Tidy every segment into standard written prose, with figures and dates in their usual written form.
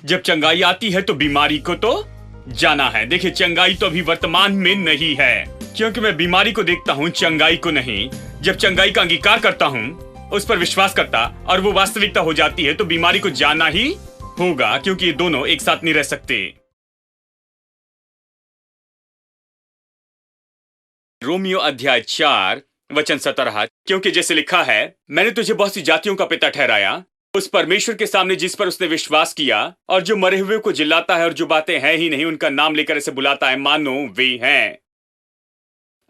जब चंगाई आती है तो बीमारी को तो जाना है। देखिए, चंगाई तो अभी वर्तमान में नहीं है, क्योंकि मैं बीमारी को देखता हूँ, चंगाई को नहीं। जब चंगाई का अंगीकार करता हूँ, उस पर विश्वास करता और वो वास्तविकता हो जाती है, तो बीमारी को जाना ही होगा, क्योंकि ये दोनों एक साथ नहीं रह सकते। रोमियो अध्याय 4 वचन 17, क्योंकि जैसे लिखा है, मैंने तुझे बहुत सी जातियों का पिता ठहराया, उस परमेश्वर के सामने जिस पर उसने विश्वास किया, और जो मरे हुए को जिलाता है और जो बातें हैं ही नहीं उनका नाम लेकर ऐसे बुलाता है मानो वे हैं।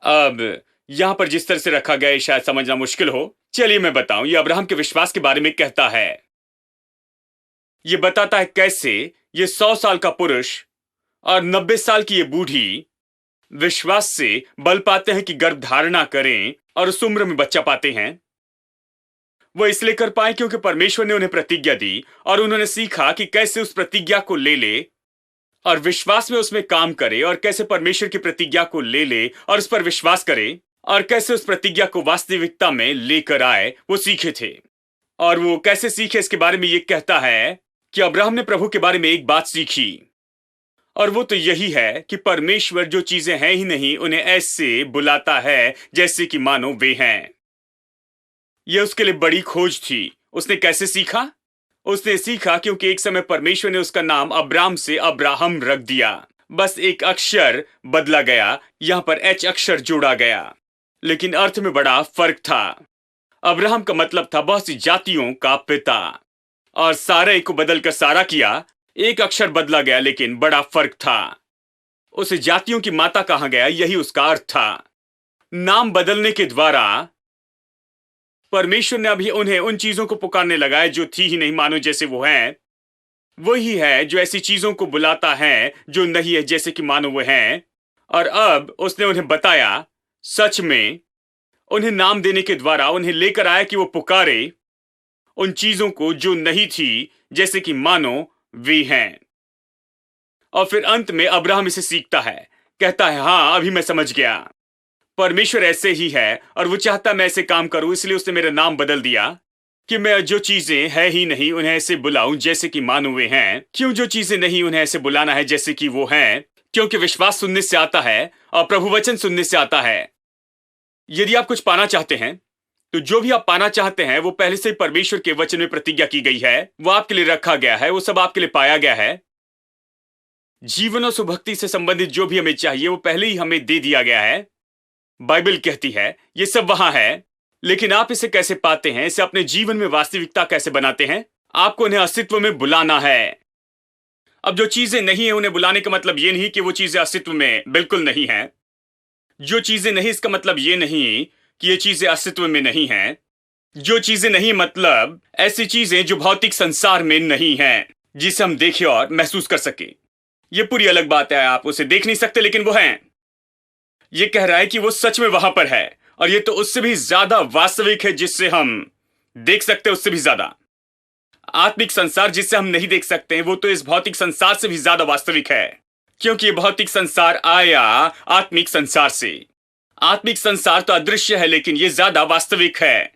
अब यहां पर जिस तरह से रखा गया है शायद समझना मुश्किल हो। चलिए मैं बताऊं, ये अब्राहम के विश्वास के बारे में कहता है। ये बताता है कैसे ये 100 साल का पुरुष और 90 साल की ये बूढ़ी विश्वास से बल पाते हैं कि गर्भ धारणा करें और उस उम्र में बच्चा पाते हैं। वो इसलिए कर पाए क्योंकि परमेश्वर ने उन्हें प्रतिज्ञा दी और उन्होंने सीखा कि कैसे उस प्रतिज्ञा को ले ले और विश्वास में उसमें काम करे, और कैसे परमेश्वर की प्रतिज्ञा को ले ले और उस पर विश्वास करे, और कैसे उस प्रतिज्ञा को वास्तविकता में लेकर आए, वो सीखे थे। और वो कैसे सीखे इसके बारे में ये कहता है कि अब्राहम ने प्रभु के बारे में एक बात सीखी, और वो तो यही है कि परमेश्वर जो चीजें हैं ही नहीं उन्हें ऐसे बुलाता है जैसे कि मानो वे हैं। यह उसके लिए बड़ी खोज थी। उसने कैसे सीखा? उसने सीखा क्योंकि एक समय परमेश्वर ने उसका नाम अब्राम से अब्राहम रख दिया। बस एक अक्षर बदला गया, यहां पर एच अक्षर जोड़ा गया, लेकिन अर्थ में बड़ा फर्क था। अब्राहम का मतलब था बहुत सी जातियों का पिता, और सारे को बदलकर सारा किया। एक अक्षर बदला गया, लेकिन बड़ा फर्क था। उसे जातियों की माता कहा गया, यही उसका अर्थ था। नाम बदलने के द्वारा परमेश्वर ने अभी उन्हें उन चीजों को पुकारने लगाया जो थी ही नहीं, मानो जैसे वो हैं। वही है जो ऐसी चीजों को बुलाता है जो नहीं है, जैसे कि मानो वो हैं। और अब उसने उन्हें बताया, सच में उन्हें नाम देने के द्वारा उन्हें लेकर आया कि वो पुकारे उन चीजों को जो नहीं थी, जैसे कि मानो वे हैं। और फिर अंत में अब्राहम इसे सीखता है, कहता है, हाँ अभी मैं समझ गया, परमेश्वर ऐसे ही है और वो चाहता मैं ऐसे काम करूं, इसलिए उसने मेरा नाम बदल दिया कि मैं जो चीजें है ही नहीं उन्हें ऐसे बुलाऊं जैसे कि मानो वे हैं। क्यों जो चीजें नहीं उन्हें ऐसे बुलाना है जैसे कि वो हैं? क्योंकि विश्वास सुनने से आता है और प्रभु वचन सुनने से आता है। यदि आप कुछ पाना चाहते हैं, तो जो भी आप पाना चाहते हैं वो पहले से ही परमेश्वर के वचन में प्रतिज्ञा की गई है, वो आपके लिए रखा गया है, वो सब आपके लिए पाया गया है। जीवन और सुभक्ति से संबंधित जो भी हमें चाहिए वो पहले ही हमें दे दिया गया है। बाइबल कहती है ये सब वहां है, लेकिन आप इसे कैसे पाते हैं, इसे अपने जीवन में वास्तविकता कैसे बनाते हैं? आपको उन्हें अस्तित्व में बुलाना है। अब जो चीजें नहीं है उन्हें बुलाने का मतलब ये नहीं कि वो चीजें अस्तित्व में बिल्कुल नहीं है। जो चीजें नहीं इसका मतलब ये नहीं कि ये चीजें अस्तित्व में नहीं हैं। जो चीजें नहीं मतलब ऐसी चीजें जो भौतिक संसार में नहीं हैं, जिसे हम देखें और महसूस कर सके। ये पूरी अलग बात है, आप उसे देख नहीं सकते लेकिन वो हैं। ये कह रहा है कि वो सच में वहां पर है, और ये तो उससे भी ज्यादा वास्तविक है जिससे हम देख सकते हैं, उससे भी ज्यादा। आत्मिक संसार जिससे हम नहीं देख सकते हैं, वो तो इस भौतिक संसार से भी ज्यादा वास्तविक है, क्योंकि ये भौतिक संसार आया आत्मिक संसार से। आत्मिक संसार तो अदृश्य है, लेकिन ये ज्यादा वास्तविक है।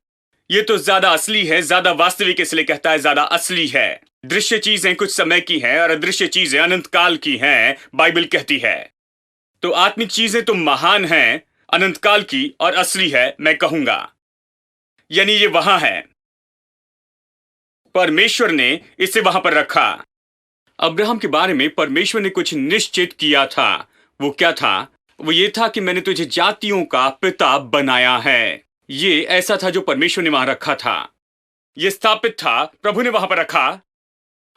ये तो ज्यादा असली है, ज्यादा वास्तविक इसलिए कहता है ज्यादा असली है। दृश्य चीजें कुछ समय की हैं और अदृश्य चीजें अनंत काल की हैं, बाइबल कहती है। तो आत्मिक चीजें तो महान हैं, अनंत काल की और असली है, मैं कहूंगा। यानी ये वहां है, परमेश्वर ने इसे वहां पर रखा। अब्राहम के बारे में परमेश्वर ने कुछ निश्चित किया था। वो क्या था? वो ये था कि मैंने तुझे जातियों का पिता बनाया है। ये ऐसा था जो परमेश्वर ने वहां रखा था। ये स्थापित था, प्रभु ने वहां पर रखा,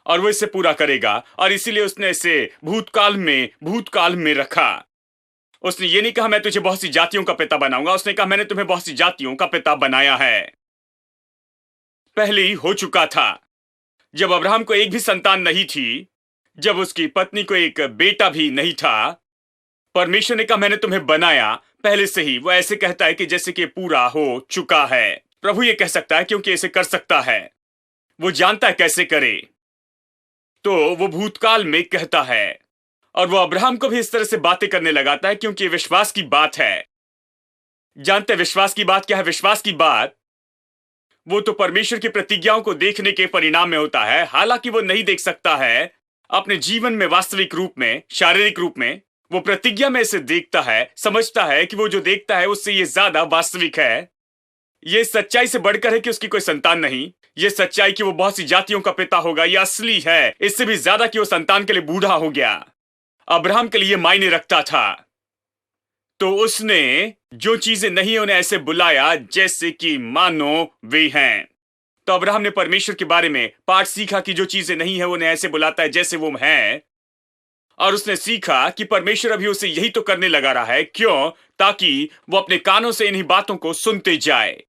और वो इसे पूरा करेगा। और इसीलिए उसने इसे भूतकाल में रखा। उसने ये नहीं कहा मैं तुझे बहुत सी जातियों का पिता बनाऊंगा, उसने कहा मैंने तुम्हें बहुत सी जातियों का पिता बनाया है। पहले ही हो चुका था। जब अब्राहम को एक भी संतान नहीं थी, जब उसकी पत्नी को एक बेटा भी नहीं था, परमेश्वर ने कहा मैंने तुम्हें बनाया पहले से ही। वो ऐसे कहता है कि जैसे कि पूरा हो चुका है। प्रभु ये कह सकता है क्योंकि इसे कर सकता है, वो जानता है कैसे करे। तो वो भूतकाल में कहता है, और वो अब्राहम को भी इस तरह से बातें करने लगाता है क्योंकि ये विश्वास की बात है। जानते हैं विश्वास की बात क्या है? विश्वास की बात वो तो परमेश्वर की प्रतिज्ञाओं को देखने के परिणाम में होता है। हालांकि वो नहीं देख सकता है, अपने जीवन में वास्तविक रूप में, शारीरिक रूप में, वो प्रतिज्ञा में इसे देखता है, समझता है कि वो जो देखता है उससे ये ज्यादा वास्तविक है। ये सच्चाई से बढ़कर है कि उसकी कोई संतान नहीं। ये सच्चाई कि वो बहुत सी जातियों का पिता होगा, ये असली है। इससे भी ज्यादा कि वो संतान के लिए बूढ़ा हो गया। अब्राहम के लिए मायने रखता था। तो उसने जो चीजें नहीं है उन्हें ऐसे बुलाया जैसे कि मानो वे हैं। तो अब्राहम ने परमेश्वर के बारे में पाठ सीखा कि जो चीजें नहीं है उन्हें ऐसे बुलाता है जैसे वो है। और उसने सीखा कि परमेश्वर अभी उसे यही तो करने लगा रहा है। क्यों? ताकि वो अपने कानों से इन्हीं बातों को सुनते जाए।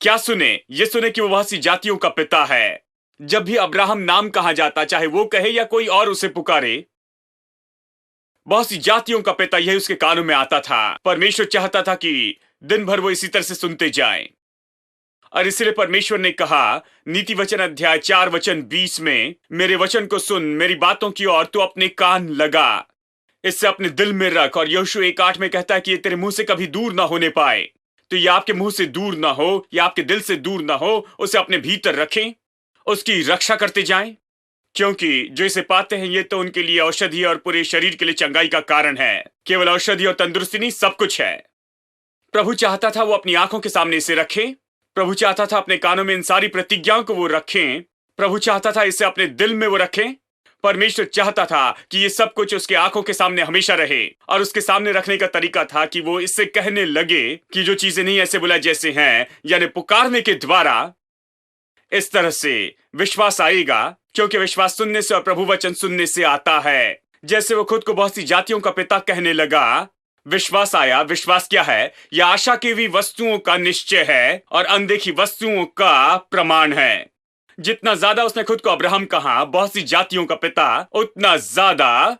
क्या सुने? ये सुने कि वो बहुत सी जातियों का पिता है। जब भी अब्राहम नाम कहा जाता, चाहे वो कहे या कोई और उसे पुकारे, बहुत सी जातियों का पिता यही उसके कानों में आता था। परमेश्वर चाहता था कि दिन भर वो इसी तरह से सुनते जाएं। और इसलिए परमेश्वर ने कहा नीति वचन अध्याय 4 वचन 20 में, मेरे वचन को सुन, मेरी बातों की ओर तू अपने कान लगा, इससे अपने दिल में रख। और यहोशू 1:8 में कहता है कि ये तेरे मुंह से कभी दूर ना होने पाए। तो ये आपके मुंह से दूर ना हो, या आपके दिल से दूर ना हो, उसे अपने भीतर रखें, उसकी रक्षा करते जाएं। क्योंकि जो इसे पाते हैं ये तो उनके लिए औषधि और पूरे शरीर के लिए चंगाई का कारण है। केवल औषधि और तंदुरुस्ती नहीं, सब कुछ है। प्रभु चाहता था वो अपनी आंखों के सामने इसे रखें। प्रभु चाहता था अपने कानों में इन सारी प्रतिज्ञाओं को वो रखें। प्रभु चाहता था इसे अपने दिल में वो रखें। परमेश्वर चाहता था कि ये सब कुछ उसके आंखों के सामने हमेशा रहे। और उसके सामने रखने का तरीका था कि वो इससे कहने लगे कि जो चीजें नहीं ऐसे बुला जैसे हैं, यानी पुकारने के द्वारा इस तरह से विश्वास आएगा। क्योंकि विश्वास सुनने से और प्रभु वचन सुनने से आता है। जैसे वो खुद को बहुत सी जातियों का पिता कहने लगा, विश्वास आया। विश्वास क्या है? यह आशा की हुई वस्तुओं का निश्चय है और अनदेखी वस्तुओं का प्रमाण है। जितना ज्यादा उसने खुद को अब्राहम कहा, बहुत सी जातियों का पिता, उतना ज्यादा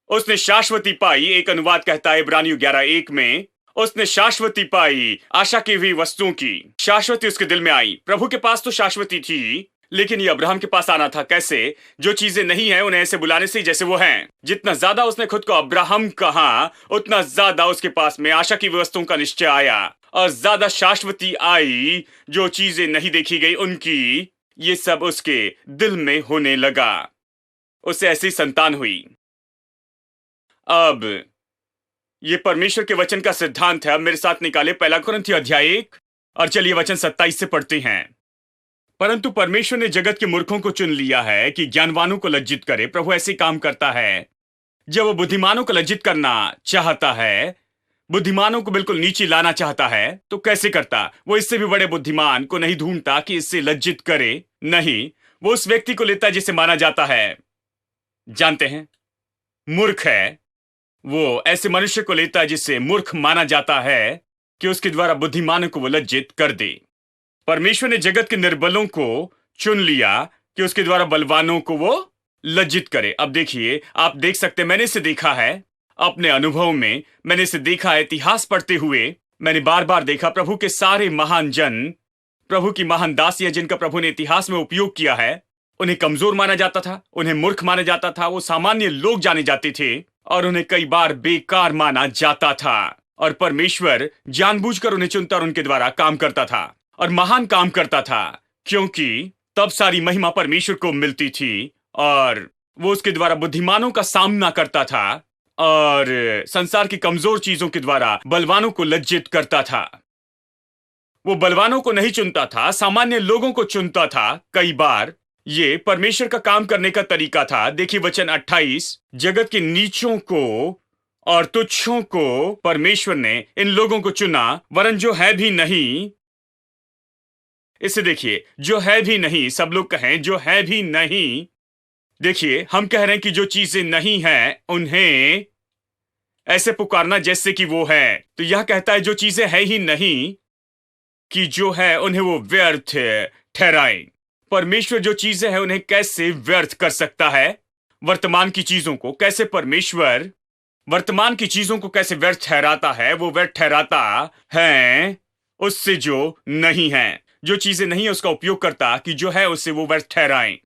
उसने शाश्वती पाई। एक अनुवाद कहता है इब्रानियों 11:1 में, उसने शाश्वती पाई। आशा की हुई वस्तुओं की शाश्वती उसके दिल में आई। प्रभु के पास तो शाश्वती थी, लेकिन ये अब्राहम के पास आना था कैसे? जो चीजें नहीं है उन्हें ऐसे बुलाने से जैसे वो हैं। जितना ज्यादा उसने खुद को अब्राहम कहा, उतना ज्यादा उसके पास में आशा की वस्तुओं का निश्चय आया और ज्यादा शाश्वती आई। जो चीजें नहीं देखी गई उनकी, ये सब उसके दिल में होने लगा। उसे ऐसी संतान हुई। अब ये परमेश्वर के वचन का सिद्धांत है। अब मेरे साथ निकाले 1 कुरिन्थियों अध्याय 1 और चलिए वचन 27 से पढ़ते हैं। परंतु परमेश्वर ने जगत के मूर्खों को चुन लिया है कि ज्ञानवानों को लज्जित करे। प्रभु ऐसे काम करता है। जब वो बुद्धिमानों को लज्जित करना चाहता है, बुद्धिमानों को बिल्कुल नीचे लाना चाहता है, तो कैसे करता? वो इससे भी बड़े बुद्धिमान को नहीं ढूंढता कि इससे लज्जित करे। नहीं, वो उस व्यक्ति को लेता है जिसे माना जाता है, जानते हैं, मूर्ख है। वो ऐसे मनुष्य को लेता है जिसे मूर्ख माना जाता है कि उसके द्वारा बुद्धिमानों को वो लज्जित कर दे। परमेश्वर ने जगत के निर्बलों को चुन लिया कि उसके द्वारा बलवानों को वो लज्जित करे। अब देखिए, आप देख सकते, मैंने इसे देखा है अपने अनुभव में। मैंने इसे देखा है इतिहास पढ़ते हुए। मैंने बार बार देखा प्रभु के सारे महान जन, प्रभु की महान दासियां जिनका प्रभु ने इतिहास में उपयोग किया है, उन्हें कमजोर माना जाता था, उन्हें मूर्ख माना जाता था, वो सामान्य लोग जाने जाते थे और उन्हें कई बार बेकार माना जाता था। और परमेश्वर जानबूझकर उन्हें चुनता और उनके द्वारा काम करता था और महान काम करता था, क्योंकि तब सारी महिमा परमेश्वर को मिलती थी और वो उसके द्वारा बुद्धिमानों का सामना करता था और संसार की कमजोर चीजों के द्वारा बलवानों को लज्जित करता था। वो बलवानों को नहीं चुनता था, सामान्य लोगों को चुनता था। कई बार ये परमेश्वर का काम करने का तरीका था। देखिए वचन 28, जगत के नीचों को और तुच्छों को परमेश्वर ने इन लोगों को चुना, वरन जो है भी नहीं। इसे देखिए, जो है भी नहीं। सब लोग कहें जो है भी नहीं। देखिए, हम कह रहे हैं कि जो चीजें नहीं हैं उन्हें ऐसे पुकारना जैसे कि वो है। तो यह कहता है जो चीजें है ही नहीं, कि जो है उन्हें वो व्यर्थ ठहराएं। परमेश्वर जो चीजें हैं उन्हें कैसे व्यर्थ कर सकता है? वर्तमान की चीजों को कैसे परमेश्वर वर्तमान की चीजों को कैसे व्यर्थ ठहराता है? वो व्यर्थ ठहराता है उससे जो नहीं है। जो चीजें नहीं है उसका उपयोग करता कि जो है उससे वो व्यर्थ ठहराएं।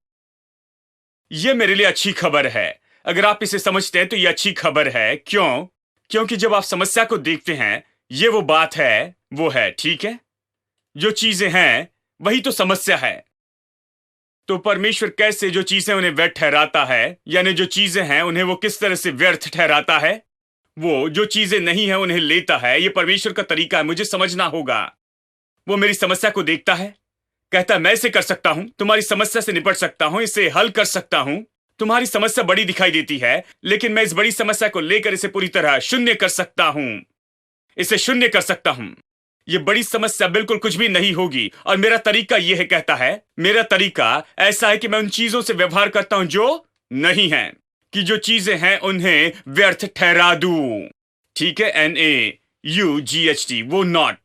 यह मेरे लिए अच्छी खबर है। अगर आप इसे समझते हैं तो यह अच्छी खबर है। क्यों? क्योंकि जब आप समस्या को देखते हैं, ये वो बात है, वो है, ठीक है? जो चीजें हैं वही तो समस्या है। तो परमेश्वर कैसे जो चीजें उन्हें व्यर्थ ठहराता है, यानी जो चीजें हैं उन्हें वो किस तरह से व्यर्थ ठहराता है। वो जो चीजें नहीं है उन्हें लेता है। ये परमेश्वर का तरीका है, मुझे समझना होगा। वो मेरी समस्या को देखता है, कहता है मैं इसे कर सकता हूं, तुम्हारी समस्या से निपट सकता हूं, इसे हल कर सकता हूं। तुम्हारी समस्या बड़ी दिखाई देती है, लेकिन मैं इस बड़ी समस्या को लेकर इसे पूरी तरह शून्य कर सकता हूं, इसे शून्य कर सकता हूं। ये बड़ी समस्या बिल्कुल कुछ भी नहीं होगी। और मेरा तरीका यह है, कहता है मेरा तरीका ऐसा है कि मैं उन चीजों से व्यवहार करता हूं जो नहीं है, कि जो चीजें हैं उन्हें व्यर्थ ठहरा दूं। ठीक है, NAUGHT, वो नॉट,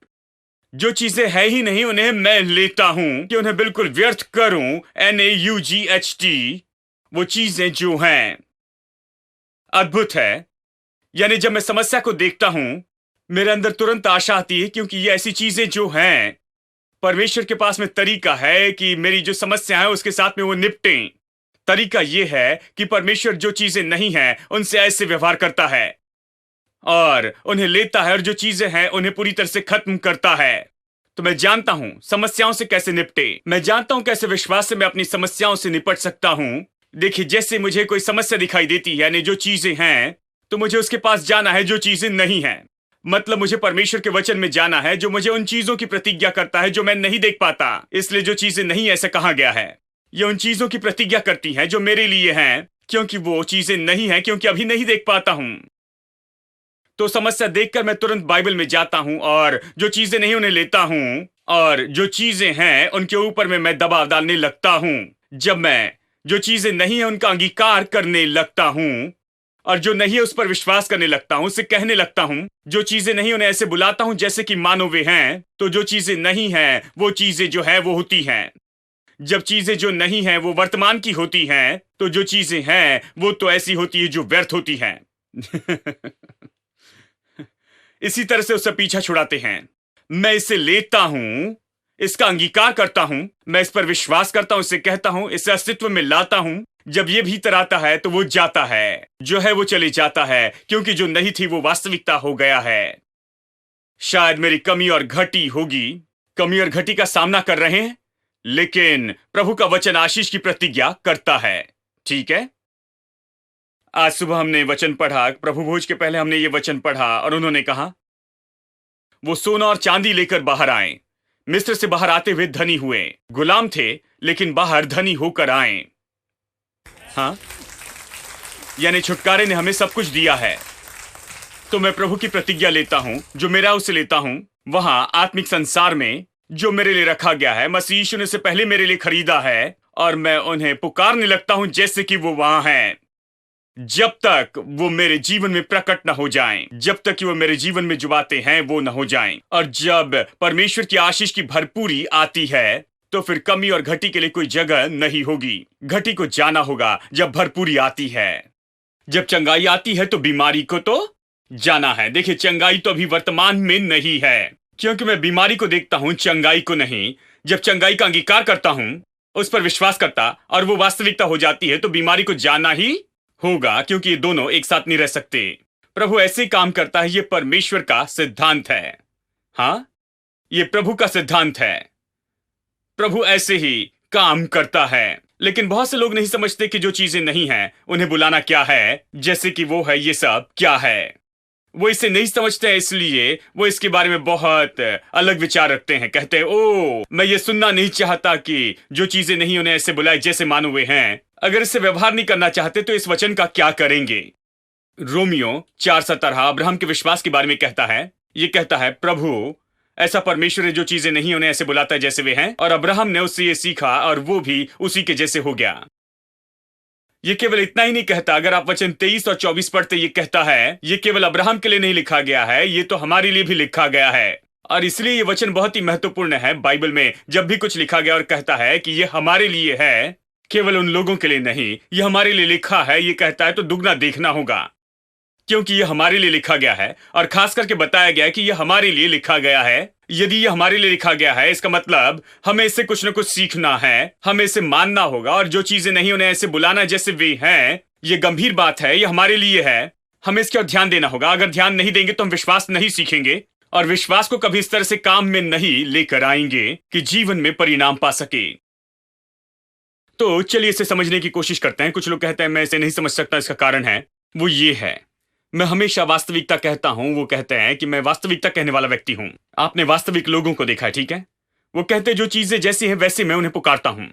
जो चीजें है ही नहीं उन्हें मैं लेता हूं कि उन्हें बिल्कुल व्यर्थ करूं। NAUGHT, वो चीजें जो हैं। अद्भुत है, यानी जब मैं समस्या को देखता हूं मेरे अंदर तुरंत आशा आती है, क्योंकि ये ऐसी चीजें जो हैं, परमेश्वर के पास में तरीका है कि मेरी जो समस्या है उसके साथ में वो निपटें। तरीका ये है कि परमेश्वर जो चीजें नहीं हैं उनसे ऐसे व्यवहार करता है और उन्हें लेता है, और जो चीजें हैं उन्हें पूरी तरह से खत्म करता है। तो मैं जानता हूं समस्याओं से कैसे निपटे, मैं जानता हूं कैसे विश्वास से मैं अपनी समस्याओं से निपट सकता हूं। देखिए, जैसे मुझे कोई समस्या दिखाई देती है, यानी जो चीजें हैं, तो मुझे उसके पास जाना है जो चीजें नहीं हैं। मतलब मुझे परमेश्वर के वचन में जाना है जो मुझे उन चीजों की प्रतिज्ञा करता है जो मैं नहीं देख पाता। इसलिए जो चीजें नहीं, ऐसा कहा गया है, ये उन चीजों की प्रतिज्ञा करती हैं जो मेरे लिए हैं, क्योंकि वो चीजें नहीं हैं, क्योंकि अभी नहीं देख पाता हूं। तो समस्या देखकर मैं तुरंत बाइबल में जाता हूं और जो चीजें नहीं उन्हें लेता हूं, और जो चीजें हैं उनके ऊपर में मैं दबाव डालने लगता हूं। जब मैं जो चीजें नहीं है उनका अंगीकार करने लगता हूं और जो नहीं है उस पर विश्वास करने लगता हूं, उसे कहने लगता हूं, जो चीजें नहीं उन्हें ऐसे बुलाता हूं जैसे कि मानो वे हैं, तो जो चीजें नहीं हैं वो चीजें जो है वो होती हैं। जब चीजें जो नहीं हैं वो वर्तमान की होती हैं, तो जो चीजें हैं वो तो ऐसी होती है जो व्यर्थ होती हैं। इसी तरह से उससे पीछा छुड़ाते हैं। मैं इसे लेता हूं, इसका अंगीकार करता हूं, मैं इस पर विश्वास करता हूं, इसे कहता हूं, इसे अस्तित्व में लाता हूं। जब ये भीतर आता है तो वो जाता है, जो है वो चले जाता है, क्योंकि जो नहीं थी वो वास्तविकता हो गया है। शायद मेरी कमी और घटी होगी, कमी और घटी का सामना कर रहे हैं, लेकिन प्रभु का वचन आशीष की प्रतिज्ञा करता है। ठीक है, आज सुबह हमने वचन पढ़ा, प्रभु भोज के पहले हमने ये वचन पढ़ा और उन्होंने कहा वो सोना और चांदी लेकर बाहर आए। मिस्र से बाहर आते हुए धनी हुए, गुलाम थे लेकिन बाहर धनी होकर आए। हाँ, यानी छुटकारे ने हमें सब कुछ दिया है। तो मैं प्रभु की प्रतिज्ञा लेता हूं, जो मेरा उसे लेता हूं। वहां आत्मिक संसार में जो मेरे लिए रखा गया है, मसीह यीशु ने से पहले मेरे लिए खरीदा है, और मैं उन्हें पुकारने लगता हूं जैसे कि वो वहां हैं, जब तक वो मेरे जीवन में प्रकट न हो जाएं, जब तक कि वो मेरे जीवन में जो बातें हैं वो न हो जाएं। और जब परमेश्वर की आशीष की भरपूरी आती है तो फिर कमी और घटी के लिए कोई जगह नहीं होगी। घटी को जाना होगा जब भरपूरी आती है। जब चंगाई आती है तो बीमारी को तो जाना है। देखिए, चंगाई तो अभी वर्तमान में नहीं है, क्योंकि मैं बीमारी को देखता हूं, चंगाई को नहीं। जब चंगाई का अंगीकार करता हूं, उस पर विश्वास करता, और वो वास्तविकता हो जाती है, तो बीमारी को जाना ही होगा, क्योंकि ये दोनों एक साथ नहीं रह सकते। प्रभु ऐसे काम करता है, ये परमेश्वर का सिद्धांत है। हाँ, ये प्रभु का सिद्धांत है। प्रभु ऐसे ही काम करता है। लेकिन बहुत से लोग नहीं समझते कि जो चीजें नहीं हैं उन्हें बुलाना क्या है, जैसे कि वो है, ये सब क्या है। वो इसे नहीं समझते हैं, इसलिए वो इसके बारे में बहुत अलग विचार रखते हैं। कहते हैं, ओ, मैं ये सुनना नहीं चाहता कि जो चीजें नहीं उन्हें ऐसे बुलाए जैसे मानो वे हैं। अगर इससे व्यवहार नहीं करना चाहते तो इस वचन का क्या करेंगे। रोमियो 4:17 अब्राहम के विश्वास के बारे में कहता है। ये कहता है, प्रभु ऐसा परमेश्वर है जो चीजें नहीं उन्हें ऐसे बुलाता है जैसे वे हैं, और अब्राहम ने उससे ये सीखा और वो भी उसी के जैसे हो गया। ये केवल इतना ही नहीं कहता, अगर आप वचन 23 और 24 पढ़ते, ये कहता है ये केवल अब्राहम के लिए नहीं लिखा गया है, ये तो हमारे लिए भी लिखा गया है। और इसलिए ये वचन बहुत ही महत्वपूर्ण है। बाइबल में जब भी कुछ लिखा गया और कहता है कि ये हमारे लिए है, केवल उन लोगों के लिए नहीं, ये हमारे लिए लिखा है, ये कहता है, तो दुगना देखना होगा, क्योंकि ये हमारे लिए लिखा गया है। और खास करके बताया गया है कि ये हमारे लिए लिखा गया है। यदि ये हमारे लिए लिखा गया है, इसका मतलब हमें इससे कुछ न कुछ सीखना है, हमें इसे मानना होगा, और जो चीजें नहीं उन्हें ऐसे बुलाना जैसे वे हैं। ये गंभीर बात है, ये हमारे लिए है, हमें इसके और ध्यान देना होगा। अगर ध्यान नहीं देंगे तो हम विश्वास नहीं सीखेंगे, और विश्वास को कभी इस तरह से काम में नहीं लेकर आएंगे कि जीवन में परिणाम पा सके। तो चलिए इसे समझने की कोशिश करते हैं। कुछ लोग कहते हैं मैं इसे नहीं समझ सकता, इसका कारण है वो ये है, मैं हमेशा वास्तविकता कहता हूं। वो कहते हैं कि मैं वास्तविकता कहने वाला व्यक्ति हूं। आपने वास्तविक लोगों को देखा है, ठीक है? वो कहते हैं जो चीजें जैसी हैं वैसे मैं उन्हें पुकारता हूं।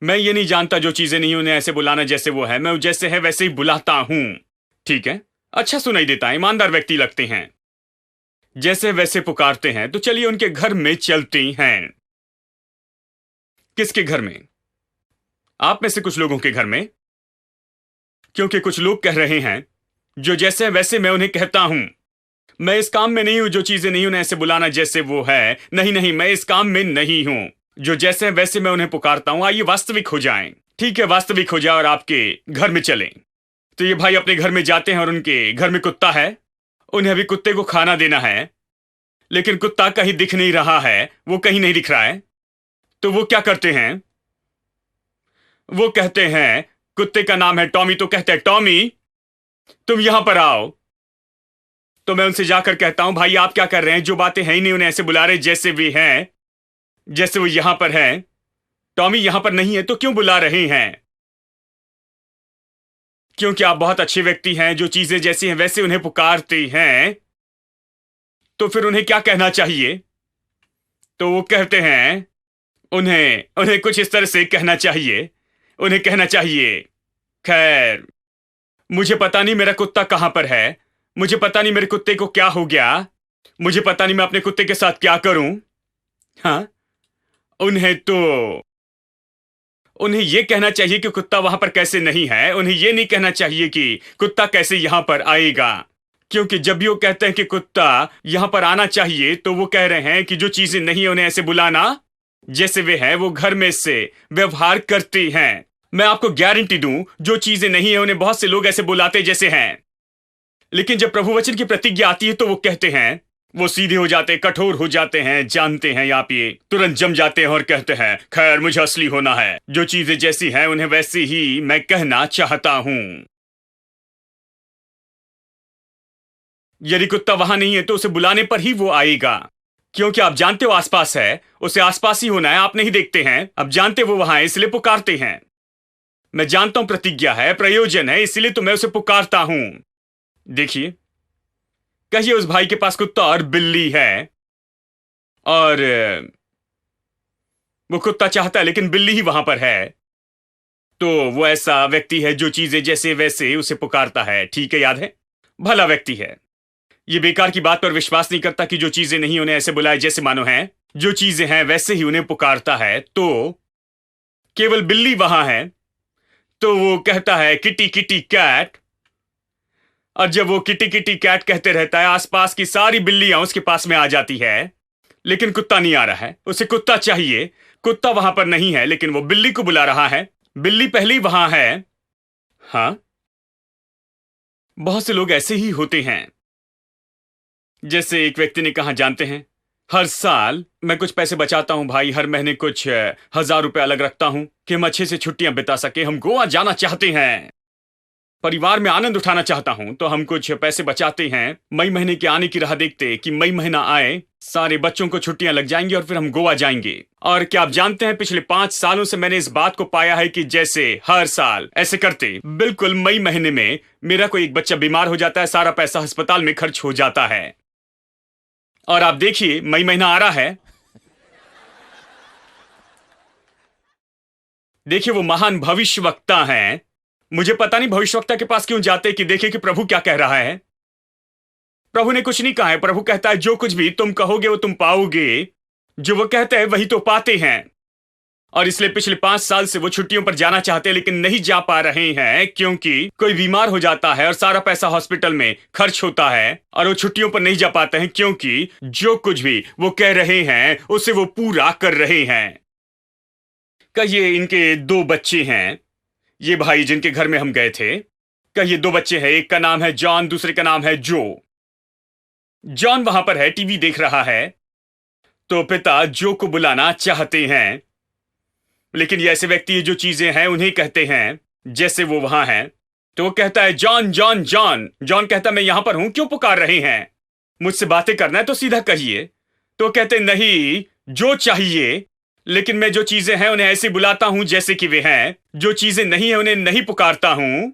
मैं ये नहीं जानता जो चीजें नहीं उन्हें ऐसे बुलाना जैसे वो है, मैं जैसे है वैसे ही बुलाता हूं, ठीक है? अच्छा सुनाई देता है, ईमानदार व्यक्ति लगते हैं, जैसे वैसे पुकारते हैं। तो चलिए उनके घर में चलते हैं। किसके घर में? आप में से कुछ लोगों के घर में, क्योंकि कुछ लोग कह रहे हैं जो जैसे वैसे मैं उन्हें कहता हूं। मैं इस काम में नहीं हूं जो चीजें नहीं उन्हें ऐसे बुलाना जैसे वो है। नहीं नहीं, मैं इस काम में नहीं हूं जो जैसे वैसे मैं उन्हें पुकारता हूं। आइए वास्तविक हो जाएं। ठीक है, वास्तविक हो जाए और आपके घर में चलें। तो ये भाई अपने घर में जाते हैं और उनके घर में कुत्ता है। उन्हें अभी कुत्ते को खाना देना है, लेकिन कुत्ता कहीं दिख नहीं रहा है, वो कहीं नहीं दिख रहा है। तो वो क्या करते हैं? वो कहते हैं, कुत्ते का नाम है टॉमी, तो कहते हैं टॉमी तुम यहां पर आओ। तो मैं उनसे जाकर कहता हूं भाई आप क्या कर रहे हैं? जो बातें हैं ही नहीं उन्हें ऐसे बुला रहे जैसे भी हैं, जैसे वो यहां पर है। टॉमी यहां पर नहीं है तो क्यों बुला रहे हैं? क्योंकि आप बहुत अच्छे व्यक्ति हैं, जो चीजें जैसी हैं वैसे उन्हें पुकारते हैं। तो फिर उन्हें क्या कहना चाहिए? तो वो कहते हैं उन्हें उन्हें कुछ इस तरह से कहना चाहिए। उन्हें कहना चाहिए, खैर मुझे पता नहीं मेरा कुत्ता कहां पर है, मुझे पता नहीं मेरे कुत्ते को क्या हो गया, मुझे पता नहीं मैं अपने कुत्ते के साथ क्या करूं। हाँ, उन्हें यह कहना चाहिए कि कुत्ता वहां पर कैसे नहीं है। उन्हें यह नहीं कहना चाहिए कि कुत्ता कैसे यहां पर आएगा, क्योंकि जब भी वो कहते हैं कि कुत्ता यहां पर आना चाहिए तो वो कह रहे हैं कि जो चीजें नहीं है उन्हें ऐसे बुलाना जैसे वे हैं। वो घर में से व्यवहार करते हैं। मैं आपको गारंटी दूं, जो चीजें नहीं है उन्हें बहुत से लोग ऐसे बुलाते जैसे हैं, लेकिन जब प्रभु वचन की प्रतिज्ञा आती है तो वो कहते हैं, वो सीधे हो जाते, कठोर हो जाते हैं, जानते हैं आप, ये तुरंत जम जाते हैं और कहते हैं खैर मुझे असली होना है, जो चीजें जैसी हैं उन्हें वैसे ही मैं कहना चाहता हूं। यदि कुत्ता वहां नहीं है तो उसे बुलाने पर ही वो आएगा, क्योंकि आप जानते हो आसपास है, उसे आसपास ही होना है। आप नहीं देखते हैं, अब जानते वो वहां है इसलिए पुकारते हैं। मैं जानता हूं प्रतिज्ञा है, प्रयोजन है, इसलिए तो मैं उसे पुकारता हूं। देखिए, कहिए उस भाई के पास कुत्ता और बिल्ली है, और वो कुत्ता चाहता है लेकिन बिल्ली ही वहां पर है। तो वो ऐसा व्यक्ति है जो चीजें जैसे वैसे उसे पुकारता है। ठीक है, याद है, भला व्यक्ति है। ये बेकार की बात पर विश्वास नहीं करता कि जो चीजें नहीं उन्हें ऐसे बुलाए जैसे मानो हैं, जो चीजें हैं वैसे ही उन्हें पुकारता है। तो केवल बिल्ली वहां है तो वो कहता है किटी किटी कैट, और जब वो किटी किटी कैट कहते रहता है आसपास की सारी बिल्लियां उसके पास में आ जाती है, लेकिन कुत्ता नहीं आ रहा है। उसे कुत्ता चाहिए, कुत्ता वहां पर नहीं है, लेकिन वो बिल्ली को बुला रहा है। बिल्ली पहले ही वहां है। हाँ, बहुत से लोग ऐसे ही होते हैं। जैसे एक व्यक्ति ने कहा, जानते हैं हर साल मैं कुछ पैसे बचाता हूं भाई, हर महीने कुछ 1000 रुपए अलग रखता हूं कि हम अच्छे से छुट्टियां बिता सके। हम गोवा जाना चाहते हैं, परिवार में आनंद उठाना चाहता हूं, तो हम कुछ पैसे बचाते हैं। मई महीने के आने की राह देखते कि मई महीना आए, सारे बच्चों को छुट्टियां लग जाएंगी और फिर हम गोवा जाएंगे। और क्या आप जानते हैं, पिछले 5 सालों से मैंने इस बात को पाया है कि जैसे हर साल ऐसे करते, बिल्कुल मई महीने में मेरा कोई एक बच्चा बीमार हो जाता है, सारा पैसा अस्पताल में खर्च हो जाता है। और आप देखिए मई महीना आ रहा है, देखिए वो महान भविष्यवक्ता हैं। मुझे पता नहीं भविष्यवक्ता के पास क्यों जाते कि देखे कि प्रभु क्या कह रहा है। प्रभु ने कुछ नहीं कहा है। प्रभु कहता है जो कुछ भी तुम कहोगे वो तुम पाओगे, जो वो कहते हैं वही तो पाते हैं। और इसलिए पिछले 5 साल से वो छुट्टियों पर जाना चाहते हैं लेकिन नहीं जा पा रहे हैं, क्योंकि कोई बीमार हो जाता है और सारा पैसा हॉस्पिटल में खर्च होता है, और वो छुट्टियों पर नहीं जा पाते हैं क्योंकि जो कुछ भी वो कह रहे हैं उसे वो पूरा कर रहे हैं। कहिए इनके 2 बच्चे हैं, ये भाई जिनके घर में हम गए थे, कहिए 2 बच्चे हैं, एक का नाम है जॉन, दूसरे का नाम है जो। जॉन वहां पर है, टीवी देख रहा है, तो पिता जो को बुलाना चाहते हैं, लेकिन ये ऐसे व्यक्ति जो चीजें हैं उन्हें कहते हैं जैसे वो वहां है। तो वो कहता है जॉन जॉन जॉन। जॉन कहता मैं यहां पर हूं, क्यों पुकार रहे हैं? मुझसे बातें करना है तो सीधा कहिए। तो कहते नहीं, जो चाहिए लेकिन मैं जो चीजें हैं उन्हें ऐसे बुलाता हूं जैसे कि वे हैं। जो चीजें नहीं है उन्हें नहीं पुकारता हूं।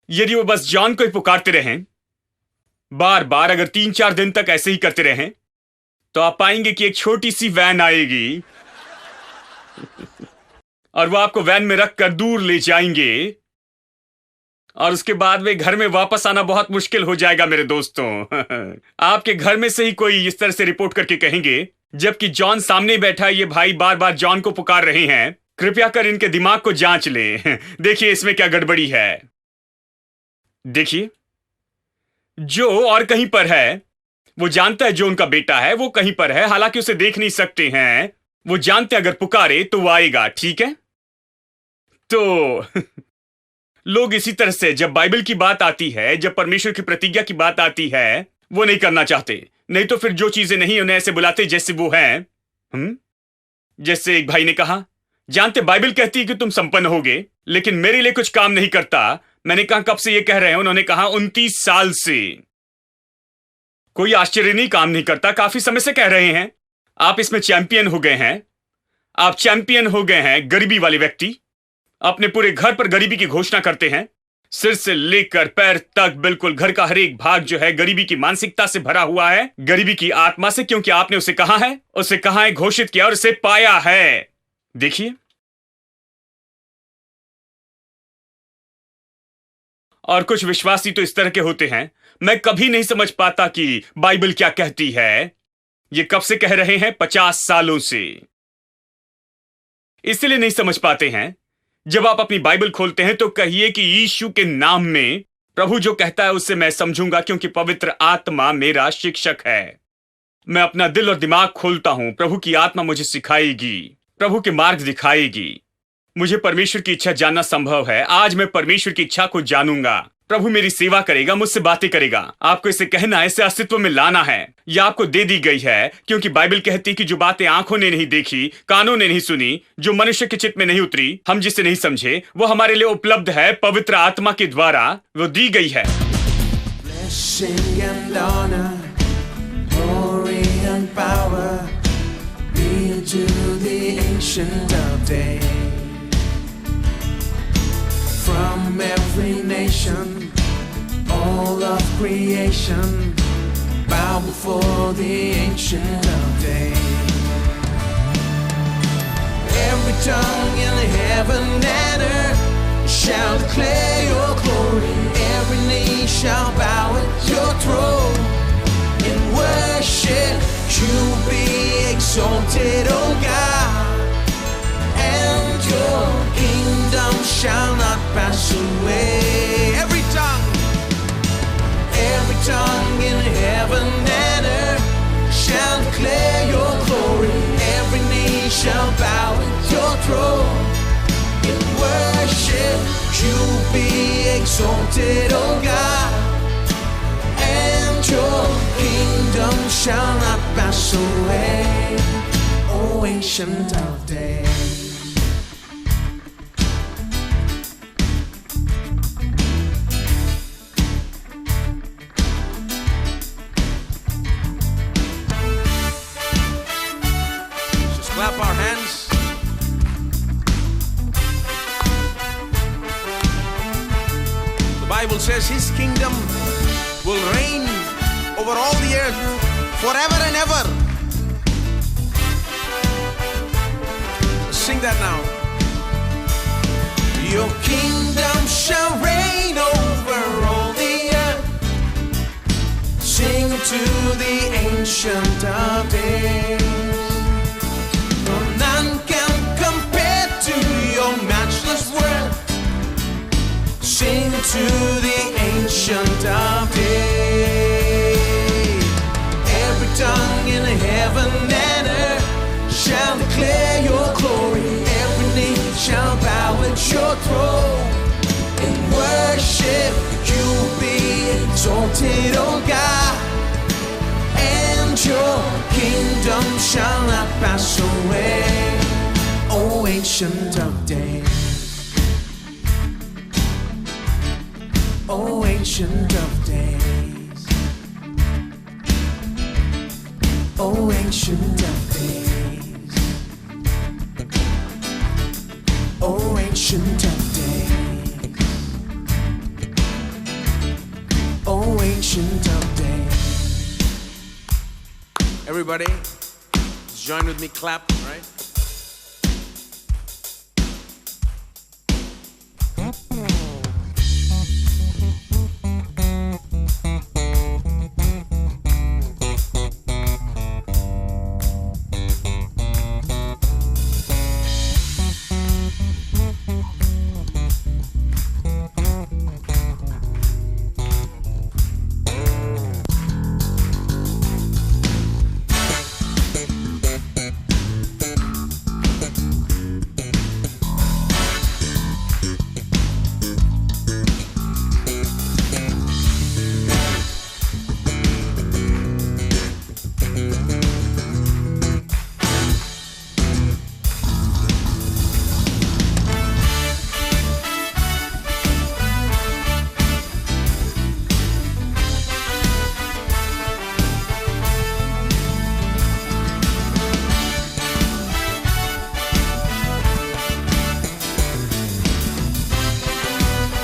यदि वो बस जॉन को ही पुकारते रहें बार बार, अगर 3-4 दिन तक ऐसे ही करते रहें, तो आप पाएंगे कि एक छोटी सी वैन आएगी और वो आपको वैन में रखकर दूर ले जाएंगे, और उसके बाद वे घर में वापस आना बहुत मुश्किल हो जाएगा मेरे दोस्तों। आपके घर में से ही कोई इस तरह से रिपोर्ट करके कहेंगे, जबकि जॉन सामने बैठा, ये भाई बार बार जॉन को पुकार रहे हैं, कृपया कर इनके दिमाग को जांच लें। देखिए इसमें क्या गड़बड़ी है। देखिए, जो और कहीं पर है, वो जानता है जो उनका बेटा है वो कहीं पर है, हालांकि उसे देख नहीं सकते हैं। वो जानते हैं अगर पुकारे तो वो आएगा, ठीक है? तो लोग इसी तरह से, जब बाइबल की बात आती है, जब परमेश्वर की प्रतिज्ञा की बात आती है, वो नहीं करना चाहते। नहीं तो फिर जो चीजें नहीं उन्हें ऐसे बुलाते जैसे वो हैं। जैसे एक भाई ने कहा, जानते बाइबल कहती है कि तुम संपन्न होगे, लेकिन मेरे लिए कुछ काम नहीं करता। मैंने कहा कब से ये कह रहे हैं? उन्होंने कहा 29 साल से। कोई आश्चर्य नहीं, काम नहीं करता, काफी समय से कह रहे हैं। आप इसमें चैंपियन हो गए हैं। आप चैंपियन हो गए हैं। गरीबी वाले व्यक्ति अपने पूरे घर पर गरीबी की घोषणा करते हैं, सिर से लेकर पैर तक, बिल्कुल घर का हर एक भाग जो है गरीबी की मानसिकता से भरा हुआ है, गरीबी की आत्मा से, क्योंकि आपने उसे कहा है, उसे कहा है, घोषित किया और उसे पाया है। देखिए, और कुछ विश्वासी तो इस तरह के होते हैं, मैं कभी नहीं समझ पाता कि बाइबल क्या कहती है। ये कब से कह रहे हैं? 50 सालों से। इसलिए नहीं समझ पाते हैं। जब आप अपनी बाइबल खोलते हैं तो कहिए कि यीशु के नाम में प्रभु जो कहता है उससे मैं समझूंगा, क्योंकि पवित्र आत्मा मेरा शिक्षक है। मैं अपना दिल और दिमाग खोलता हूं, प्रभु की आत्मा मुझे सिखाएगी, प्रभु के मार्ग दिखाएगी। मुझे परमेश्वर की इच्छा जानना संभव है। आज मैं परमेश्वर की इच्छा को जानूंगा। प्रभु मेरी सेवा करेगा, मुझसे बातें करेगा। आपको इसे कहना है, इसे अस्तित्व में लाना है। यह आपको दे दी गई है, क्योंकि बाइबल कहती है कि जो बातें आंखों ने नहीं देखी, कानों ने नहीं सुनी, जो मनुष्य के चित्त में नहीं उतरी, हम जिसे नहीं समझे, वो हमारे लिए उपलब्ध है पवित्र आत्मा के द्वारा, वो दी गई है। From every nation, all of creation, bow before the Ancient of Days. Every tongue in heaven and earth shall declare your glory. Every knee shall bow at your throne in worship. You be exalted, O God, and your kingdom shall not pass away. Every tongue in heaven and earth shall declare your glory. Every knee shall bow at your throne in worship. You be exalted, O God, and your kingdom shall not pass away. O Ancient of Days. Clap our hands. The Bible says His kingdom will reign over all the earth forever and ever. Sing that now. Your kingdom shall reign over all the earth. Sing to the Ancient of Days. None can compare to your matchless worth. Sing to the Ancient of Days. Every tongue in heaven and earth shall declare your glory. Every knee shall bow at your throne in worship. You be exalted, O God, and your kingdom shall not pass away. O Ancient of Days. O Ancient of Days. O Ancient of Days. ancient of days. Oh, ancient of days. Everybody, join with me, clap, right?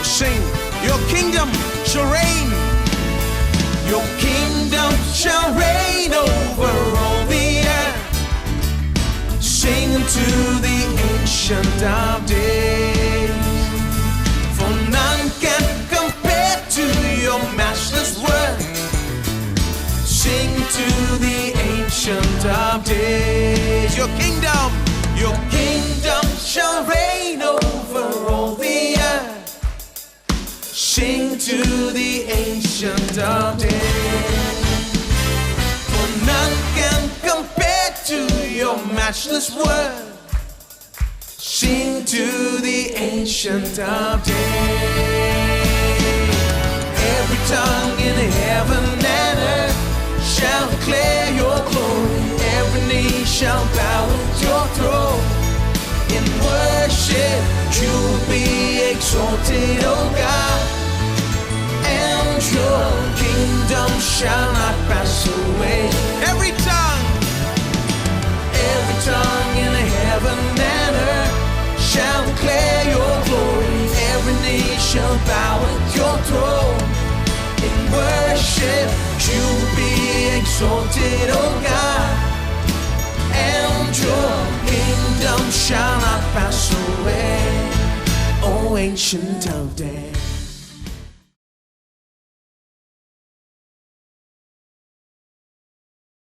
Sing, your kingdom shall reign. Your kingdom shall reign over all the earth. Sing to the ancient of days. For none can compare to your matchless word. Sing to the ancient of days. Your kingdom shall reign over all the earth. Sing to the ancient of days. For none can compare to your matchless word. Sing to the ancient of days. Every tongue in heaven and earth shall declare your glory. Every knee shall bow at your throne. In worship you will be exalted, oh God. And your kingdom shall not pass away. Every tongue in heaven and earth shall declare your glory. Every knee shall bow at your throne. In worship you will be exalted, oh God. And your kingdom shall not pass away. Oh, ancient of days.